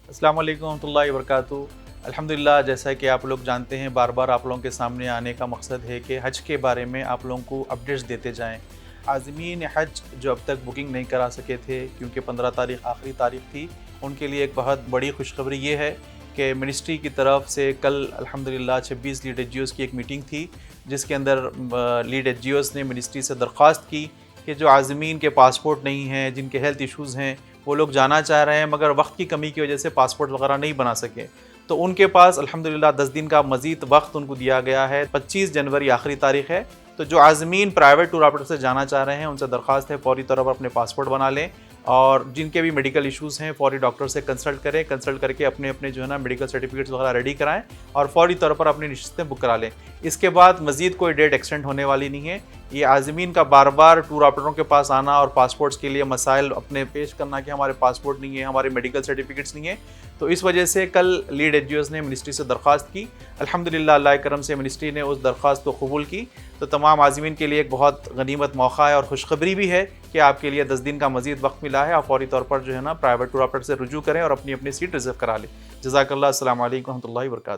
अस्सलाम वालेकुम रहमतुल्लाहि वबरकातुहू। अल्हम्दुलिल्लाह, जैसा कि आप लोग जानते हैं, बार बार आप लोगों के सामने आने का मकसद है कि हज के बारे में आप लोगों को अपडेट्स देते जाएं। आज़मीन हज जो अब तक बुकिंग नहीं करा सके थे क्योंकि 15 तारीख आखिरी तारीख थी, उनके लिए एक बहुत बड़ी खुशखबरी ये है कि मिनिस्ट्री की तरफ से कल अल्हम्दुलिल्लाह 26 लीड एच की एक मीटिंग थी, जिसके अंदर लीड एच ने मिनिस्ट्री से दरख्वास्त की कि जो आज़मीन के पासपोर्ट नहीं हैं, जिनके हेल्थ इश्यूज़ हैं, वो लोग जाना चाह रहे हैं मगर वक्त की कमी की वजह से पासपोर्ट वगैरह नहीं बना सके, तो उनके पास अल्हम्दुलिल्लाह 10 दिन का मज़ीद वक्त उनको दिया गया है। 25 जनवरी आखिरी तारीख है। तो जो आज़मीन प्राइवेट टूर ऑपरेटर से जाना चाह रहे हैं, उनसे दरख्वास्त है फौरी तौर पर अपने पासपोर्ट बना लें और जिनके भी मेडिकल इश्यूज़ हैं फौरी डॉक्टर से कंसल्ट करें, कंसल्ट करके अपने अपने जो है ना मेडिकल सर्टिफिकेट्स वगैरह रेडी कराएं और फौरी तौर पर अपनी नशिस्तें बुक करा लें। इसके बाद मज़ीद कोई डेट एक्सटेंड होने वाली नहीं है। ये आज़मीन का बार बार टूर ऑपरेटरों के पास आना और पासपोर्ट्स के लिए मसाइल अपने पेश करना कि हमारे पासपोर्ट नहीं है, हमारे मेडिकल सर्टिफिकेट्स नहीं है, तो इस वजह से कल लीड एच ने मिनिस्ट्री से दरख्वास्त की। अल्हम्दुलिल्लाह, अल्लाह के करम से मिनिस्ट्री ने उस दरख्वास्त को कबूल की। तो तमाम आज़मीन के लिए एक बहुत गनीमत मौका है और खुशखबरी भी है कि आपके लिए 10 दिन का मज़ीद वक्त मिला है। आप फौरी तौर पर जो है ना प्राइवेट टूर ऑपरेटर से रुजू करें और अपनी अपनी सीट रिज़र्व करा लें। जज़ाकल्लाह। अस्सलाम वालेकुम रहमतुल्लाहि व बरकातहू।